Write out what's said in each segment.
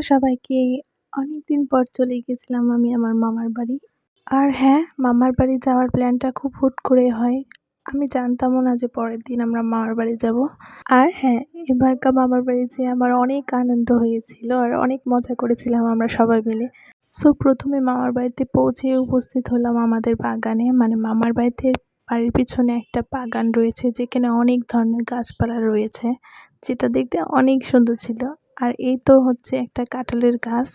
Hello সবাইকে। অনেকদিন পর চলে গেছিলাম আমি আমার মামার বাড়ি। আর হ্যাঁ, মামার বাড়ি যাওয়ার প্ল্যানটা খুব হুট করে হয়। আমি জানতামও না যে পরের দিন আমরা মামার বাড়ি যাব। আর হ্যাঁ, এবারকার মামার বাড়ি যেয়ে আমার অনেক আনন্দ হয়েছিল আর অনেক মজা করেছিলাম আমরা সবাই মিলে। সো ১ম এ মামার বাড়িতে পৌঁছে উপস্থিত হলাম আমাদের বাগানে। মানে মামার বাড়ির পিছনে একটা বাগান রয়েছে যেখানে অনেক ধরনের গাছপালা রয়েছে, যেটা দেখতে অনেক সুন্দর ছিল। আর এই তো হচ্ছে একটা কাঁঠালের গাছ,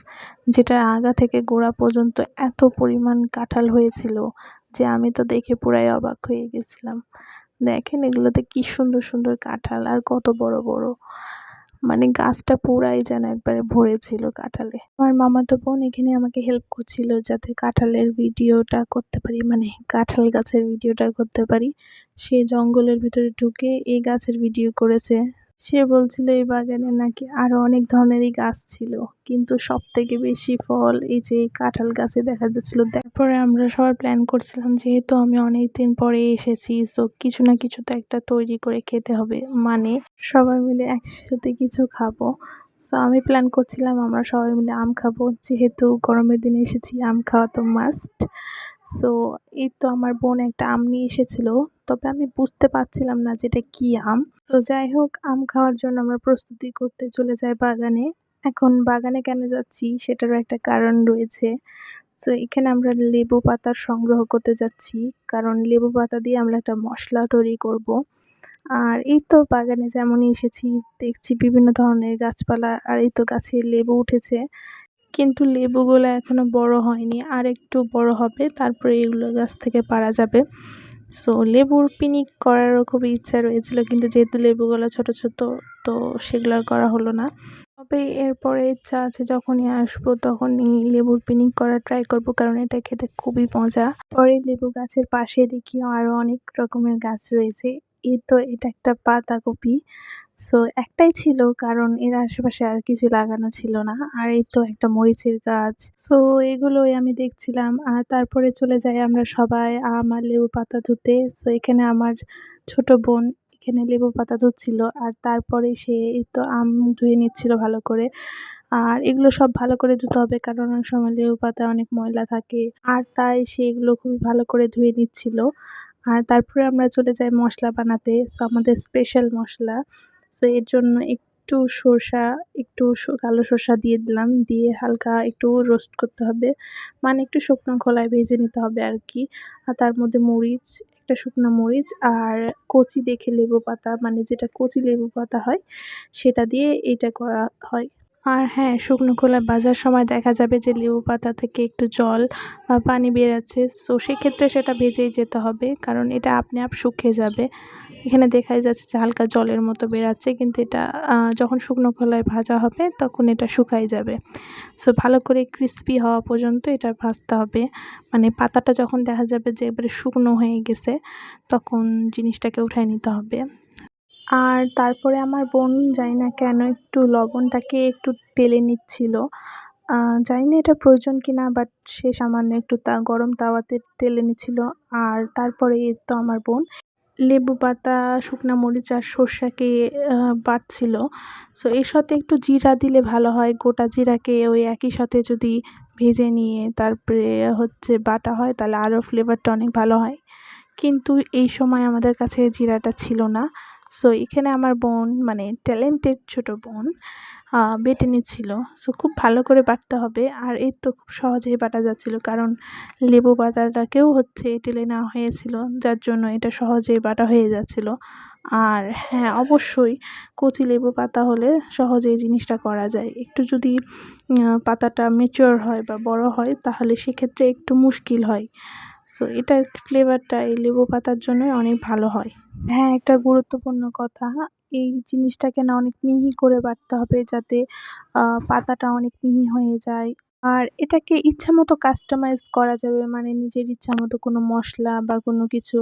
যেটার আগা থেকে গোড়া পর্যন্ত এত পরিমাণ কাঁঠাল হয়েছিল যে আমি তো দেখে পুরাই অবাক হয়ে গেছিলাম। দেখেন এগুলোতে কি সুন্দর সুন্দর কাঁঠাল আর কত বড় বড়। মানে গাছটা পুরাই যেন একবারে ভরে ছিল কাঁঠালে। আমার মামাতো বোন এখানে আমাকে হেল্প করছিল যাতে কাঁঠালের ভিডিওটা করতে পারি, মানে কাঁঠাল গাছের ভিডিওটা করতে পারি। সে জঙ্গলের ভিতরে ঢুকে এই গাছের ভিডিও করেছে। সে বলছিল এই বাগানে নাকি আরো অনেক ধরনেরই গাছ ছিল, কিন্তু সবথেকে বেশি ফল এই যে এই কাঁঠাল গাছে দেখা যাচ্ছিল। তারপরে আমরা সবাই প্ল্যান করছিলাম, যেহেতু আমি অনেকদিন পরে এসেছি, সো কিছু না কিছু তো একটা তৈরি করে খেতে হবে, মানে সবাই মিলে একসাথে কিছু খাবো। সো আমি প্ল্যান করছিলাম আমরা সবাই মিলে আম খাবো, যেহেতু গরমের দিনে এসেছি, আম খাওয়া তো মাস্ট। সো এই তো আমার বোন একটা আম নিয়ে এসেছিল, তবে আমি বুঝতে পারছিলাম না যেটা কি আম। তো যাই হোক, আম খাওয়ার জন্য আমরা প্রস্তুতি করতে চলে যাই বাগানে। এখন বাগানে কেন যাচ্ছি সেটারও একটা কারণ রয়েছে। সো এখানে আমরা লেবু পাতা সংগ্রহ করতে যাচ্ছি, কারণ লেবু পাতা দিয়ে আমরা একটা মশলা তৈরি করব। আর এই তো বাগানে যেমনই এসেছি দেখছি বিভিন্ন ধরনের গাছপালা, আর এই তো গাছে লেবু উঠেছে, কিন্তু লেবুগুলো এখনো বড় হয়নি, আর একটু বড় হবে তারপরে এগুলো গাছ থেকে পাড়া যাবে। সো লেবুর পিকনিক করারও খুবই ইচ্ছা রয়েছিল, কিন্তু যেহেতু লেবুগুলো ছোট ছোট, তো সেগুলো আর করা হলো না। তবে এরপরে ইচ্ছা আছে যখনই আসবো তখনই লেবুর পিকনিক করার ট্রাই করব, কারণ এটা খেতে খুবই মজা। পরে লেবু গাছের পাশে দেখি আরো অনেক রকমের গাছ রয়েছে। এই তো এটা একটা পাতাকপি। সো একটাই ছিল, কারণ এর আশেপাশে আর কিছু লাগানো ছিল না। আর এই তো একটা মরিচের গাছ। সো এগুলোই আমি দেখছিলাম, আর তারপরে চলে যাই আমরা সবাই আম আর লেবু পাতা ধুতে। সো এখানে আমার ছোট বোন এখানে লেবু পাতা ধুচ্ছিল, আর তারপরে সে এই তো আম ধুয়ে নিচ্ছিল ভালো করে। আর এগুলো সব ভালো করে ধুতে হবে, কারণ অনেক সময় লেবু পাতায় অনেক ময়লা থাকে, আর তাই সে এগুলো খুবই ভালো করে ধুয়ে নিচ্ছিল। আর তারপরে আমরা চলে যাই মশলা বানাতে। সো আমাদের স্পেশাল মশলা। সো এর জন্য একটু সর্ষা, একটু কালো সর্ষা দিয়ে দিলাম, দিয়ে হালকা একটু রোস্ট করতে হবে, মানে একটু শুকনো খোলায় ভেজে নিতে হবে আর কি। আর তার মধ্যে মরিচ, একটা শুকনো মরিচ, আর কচি দেখে লেবু পাতা, মানে যেটা কচি লেবু পাতা হয় সেটা দিয়ে এটা করা হয়। আর হ্যাঁ, শুকনো খোলায় ভাজার সময় দেখা যাবে যে লেবু পাতা থেকে একটু জল বা পানি বেরাচ্ছে। সো সেক্ষেত্রে সেটা ভেজেই যেতে হবে, কারণ এটা আপনি আপ শুকিয়ে যাবে। এখানে দেখাই যাচ্ছে যে হালকা জলের মতো বেরাচ্ছে, কিন্তু এটা যখন শুকনো খোলায় ভাজা হবে তখন এটা শুকায় যাবে। সো ভালো করে ক্রিস্পি হওয়া পর্যন্ত এটা ভাজতে হবে। মানে পাতাটা যখন দেখা যাবে যে এবারে শুকনো হয়ে গেছে, তখন জিনিসটাকে উঠায় নিতে হবে। আর তারপরে আমার বোন জানি না কেন একটু লবণটাকে একটু টেলে নিচ্ছিল। জানি না এটা প্রয়োজন কিনা, বাট সে সামান্য একটু গরম তাওয়াতে টেলে নিচ্ছিল। আর তারপরে এই তো আমার বোন লেবু পাতা, শুকনা মরিচ আর সর্ষাকে বাটছিল। সো এর সাথে একটু জিরা দিলে ভালো হয়। গোটা জিরাকে ওই একই সাথে যদি ভেজে নিয়ে তারপরে হচ্ছে বাটা হয়, তাহলে আরও ফ্লেভারটা অনেক ভালো হয়। কিন্তু এই সময় আমাদের কাছে জিরাটা ছিল না। সো এখানে আমার বোন, মানে ট্যালেন্টেড ছোট বোন, বেটে নিচ্ছিল। সো খুব ভালো করে বাটতে হবে, আর এই তো খুব সহজেই বাটা যাচ্ছিল, কারণ লেবু পাতাটাকেও হচ্ছে টেলে নেওয়া হয়েছিল, যার জন্য এটা সহজেই বাটা হয়ে যাচ্ছিল। আর হ্যাঁ, অবশ্যই কচি লেবু পাতা হলে সহজেই জিনিসটা করা যায়। একটু যদি পাতাটা ম্যাচিওর হয় বা বড় হয়, তাহলে সেক্ষেত্রে একটু মুশকিল হয়। সো এটার ফ্লেভারটা এই লেবু পাতার জন্যই অনেক ভালো হয়। হ্যাঁ, একটা গুরুত্বপূর্ণ কথা, এই জিনিসটাকে না অনেক মিহি করে বাটতে হবে, যাতে পাতাটা অনেক মিহি হয়ে যায়। আর এটাকে ইচ্ছামতো কাস্টমাইজ করা যাবে, মানে নিজের ইচ্ছামতো কোনো মশলা বা কোনো কিছু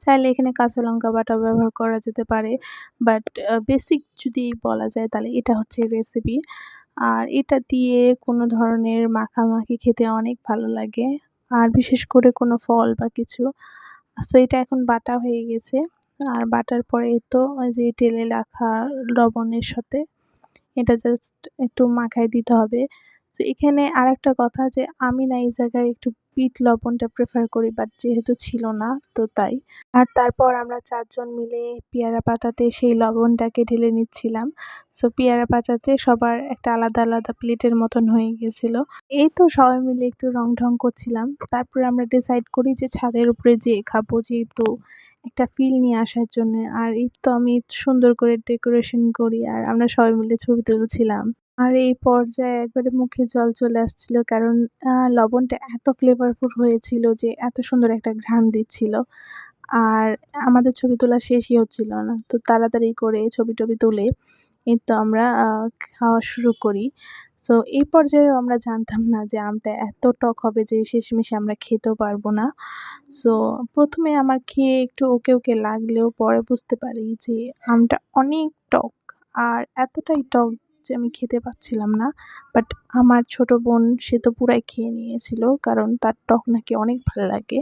চাইলে এখানে কাঁচা লঙ্কা বাটা ব্যবহার করা যেতে পারে। বাট বেসিক যদি বলা যায় তাহলে এটা হচ্ছে রেসিপি। আর এটা দিয়ে কোনো ধরনের মাখামাখি খেতে অনেক ভালো লাগে, আর বিশেষ করে কোনো ফল বা কিছু। সো এটা এখন বাটা হয়ে গেছে। আর বাটার পরে এই তো ওই যে টেলে রাখা লবণের সাথে এটা জাস্ট একটু মাখায় দিতে হবে। তো এখানে আরেকটা কথা যে আমি না এই জায়গায় একটু বিট লবণটা প্রেফার করি, বাট যেহেতু ছিল না তো তাই। আর তারপর আমরা ৪ জন মিলে পেয়ারা পাতাতে সেই লবণটাকে ঢেলে নিচ্ছিলাম। সো পেয়ারা পাতাতে সবার একটা আলাদা, আলাদা প্লেটের মতন হয়ে গিয়েছিল। এই তো সবাই মিলে একটু রং-ঢং করছিলাম। তারপরে আমরা ডিসাইড করি যে ছাদের উপরে যেয়ে খাবো, যেহেতু একটা ফিল নিয়ে আসার জন্যে। আর এই তো আমি সুন্দর করে ডেকোরেশন করি আর আমরা সবাই মিলে ছবি তুলছিলাম। আর এই পর্যায়ে একবারে মুখে জল চলে আসছিল, কারণ লবণটা এত ফ্লেভারফুল হয়েছিল যে এত সুন্দর একটা ঘ্রাণ দিচ্ছিল। আর আমাদের ছবি তোলা শেষই হচ্ছিল না। তো তাড়াতাড়ি করে ছবি-টবি তুলে এই তো আমরা খাওয়া শুরু করি। সো এই পর্যায়েও আমরা জানতাম না যে আমটা এত টক হবে যে শেষমেশে আমরা খেতেও পারবো না। সো ১ম এ আমার খেয়ে একটু ওকে, ওকে লাগলেও পরে বুঝতে পারি যে আমটা অনেক টক। আর এতটাই টক যে আমি খেতে পাচ্ছিলাম না। বাট আমার ছোট বোন সে তো পুরাই খেয়ে নিয়েছিল, কারণ তার টক নাকি অনেক ভাল লাগে।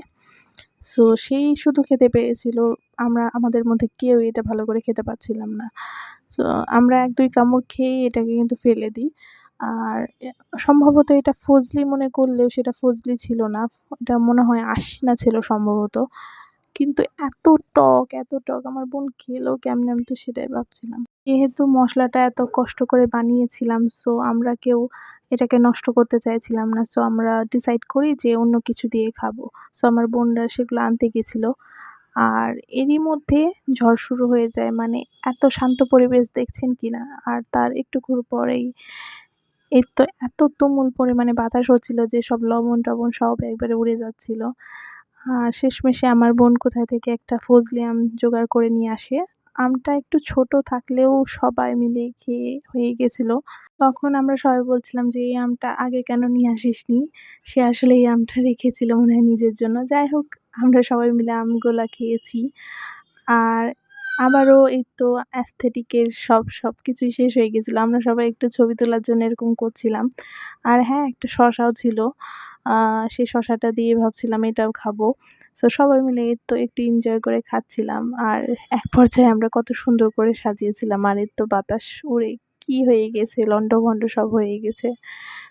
সো সেই শুধু খেতে পেরেছিল। আমরা আমাদের মধ্যে কেউই এটা ভালো করে খেতে পারছিলাম না। সো আমরা ১-২ কামড় খেয়েই এটাকে কিন্তু ফেলে দিই। আর সম্ভবত এটা ফজলি মনে করলেও সেটা ফজলি ছিল না। এটা মনে হয় আশিনা ছিল সম্ভবত। কিন্তু এত টক আমার বোন খেলো কেমনে আমি তো সেটাই ভাবছিলাম। যেহেতু মসলাটা এত কষ্ট করে বানিয়েছিলাম, সো আমরা কেউ এটাকে নষ্ট করতে চাইছিলাম না। সো আমরা ডিসাইড করি যে অন্য কিছু দিয়ে খাবো। সো আমার বোনরা সেগুলো আনতে গেছিল। আর এরই মধ্যে ঝড় শুরু হয়ে যায়। মানে এত শান্ত পরিবেশ দেখছেন কিনা? আর তার একটুখানি পরেই এই তো এত তুমুল পরিমাণে বাতাস হচ্ছিল যে সব লবণ-টবণ সব একবারে উড়ে যাচ্ছিল। শেষমেশে আমার বোন কোথায় থেকে একটা ফজলি আম জোগাড় করে নিয়ে আসে। আমটা একটু ছোট থাকলেও সবাই মিলে খেয়ে হয়ে গেছিল। তখন আমরা সবাই বলছিলাম যে, "এই আমটা আগে কেন নিয়ে আসিসনি?" সে আসলে এই আমটা রেখেছিল মনে হয় নিজের জন্য। যাই হোক, আমরা সবাই মিলে আমগুলা খেয়েছি। আর আবারও এই তো aesthetic এর সবকিছুই শেষ হয়ে গেছিল। আমরা সবাই একটু ছবি তোলার জন্য এরকম করছিলাম। আর হ্যাঁ, একটা শসাও ছিল। সেই শসাটা দিয়ে ভাবছিলাম এটাও খাবো। সো সবাই মিলে এই তো একটু এনজয় করে খাচ্ছিলাম। আর এক পর্যায়ে আমরা কত সুন্দর করে সাজিয়েছিলাম। আর এই তো বাতাস উড়ে কি হয়ে গেছে, লন্ডভন্ড সব হয়ে গেছে।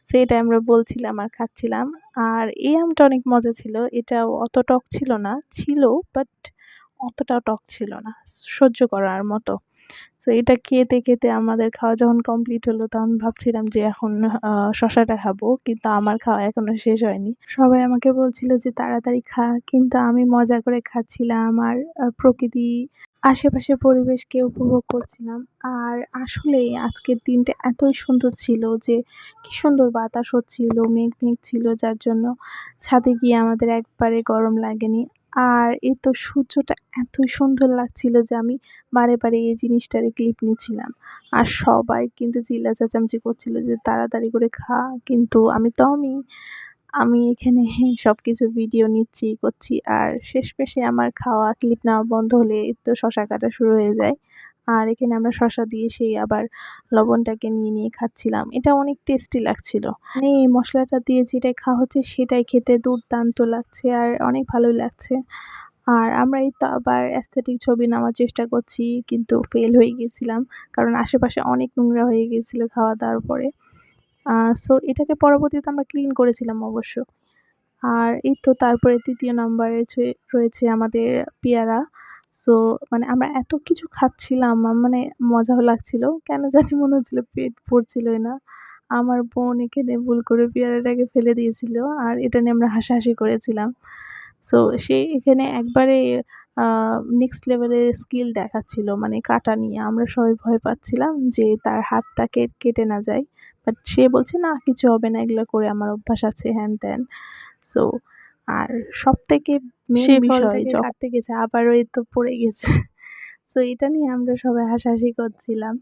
সেটাই আমরা বলছিলাম আর খাচ্ছিলাম। আর এই আমটা অনেক মজা ছিল। এটাও অত টক ছিল না। ছিল, বাট অতটাও টক ছিল না। সহ্য করার মতো। সো এটা খেতে, খেতে আমাদের খাওয়া যখন কমপ্লিট হলো তখন ভাবছিলাম যে এখন শসাটা খাবো। কিন্তু আমার খাওয়া এখনো শেষ হয়নি। সবাই আমাকে বলছিল যে তাড়াতাড়ি খা। কিন্তু আমি মজা করে খাচ্ছিলাম আর প্রকৃতি, আশেপাশের পরিবেশকে উপভোগ করছিলাম। আর আসলেই আজকের দিনটা এতই সুন্দর ছিল যে কি সুন্দর বাতাস হচ্ছিল, মেঘ ছিল, যার জন্য ছাদে গিয়ে আমাদের একবারে গরম লাগেনি। আর এই তো সূর্যটা এতই সুন্দর লাগছিল যে আমি বারে এই জিনিসটারই ক্লিপ নিচ্ছিলাম। আর সবাই কিন্তু চিল্লা চেঁচামেচি করছিল যে তাড়াতাড়ি করে খা। কিন্তু আমি এখানে সবকিছু ভিডিও নিচ্ছি, করছি। আর শেষমেশে আমার খাওয়া, ক্লিপ নেওয়া বন্ধ হলে তো শসা কাটা শুরু হয়ে যায়। আর এখানে আমরা শসা দিয়ে সেই আবার লবণটাকে নিয়ে খাচ্ছিলাম। এটা অনেক টেস্টি লাগছিল। মানে এই মসলাটা দিয়ে যেটাই খাওয়া হচ্ছে সেটাই খেতে দুর্দান্ত লাগছে আর অনেক ভালোই লাগছে। আর আমরা এই তো আবার aesthetic ছবি নেওয়ার চেষ্টা করছি, কিন্তু ফেল হয়ে গেছিলাম। কারণ আশেপাশে অনেক নোংরা হয়ে গিয়েছিল খাওয়া-দাওয়ার পরে। সো এটাকে পরবর্তীতে আমরা ক্লিন করেছিলাম অবশ্য। আর এই তো তারপরে ৩য় নাম্বারে রয়েছে আমাদের পেয়ারা। সো মানে আমরা এত কিছু খাচ্ছিলাম, মানে মজাও লাগছিল। কেন জানি মনে হচ্ছিল পেট ভরছিলই না। আমার বোন এখানে ভুল করে পেয়ারাটাকে ফেলে দিয়েছিল। আর এটা নিয়ে আমরা হাসাহাসি করেছিলাম। সো সে এখানে একবারে আ নেক্সট লেভেলের স্কিল দেখাচ্ছিল, মানে কাটা নিয়ে। আমরা সবাই ভয় পাচ্ছিলাম যে তার হাতটা কেটে না যায়। বাট সে বলছে, "না, কিছু হবে না। এগুলা করে আমার অভ্যাস আছে" হ্যান-ত্যান। সো আর সবথেকে মেইন বিষয় কাটতে গেছে আবারও এই তো পড়ে গেছে। সো এটা নিয়ে আমরা সবাই হাসাহাসি করছিলাম।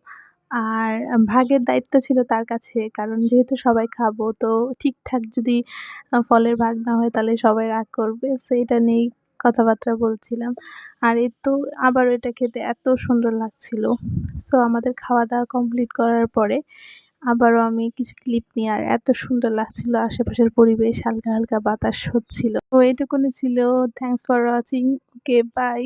আর ভাগের দায়িত্ব ছিল তার কাছে। কারণ যেহেতু সবাই খাবো, তো ঠিকঠাক যদি ফলের ভাগ না হয় তাহলে সবাই রাগ করবে। সো এটা নিয়েই কথাবার্তা বলছিলাম। আর এই তো আবারও এটা খেতে এত সুন্দর লাগছিল। সো আমাদের খাওয়া-দাওয়া কমপ্লিট করার পরে আবারও আমি কিছু ক্লিপ নিই। আর এত সুন্দর লাগছিল আশেপাশের পরিবেশ, হালকা বাতাস হচ্ছিল। তো এটুকুনি ছিল। Thanks for watching. Okay, by.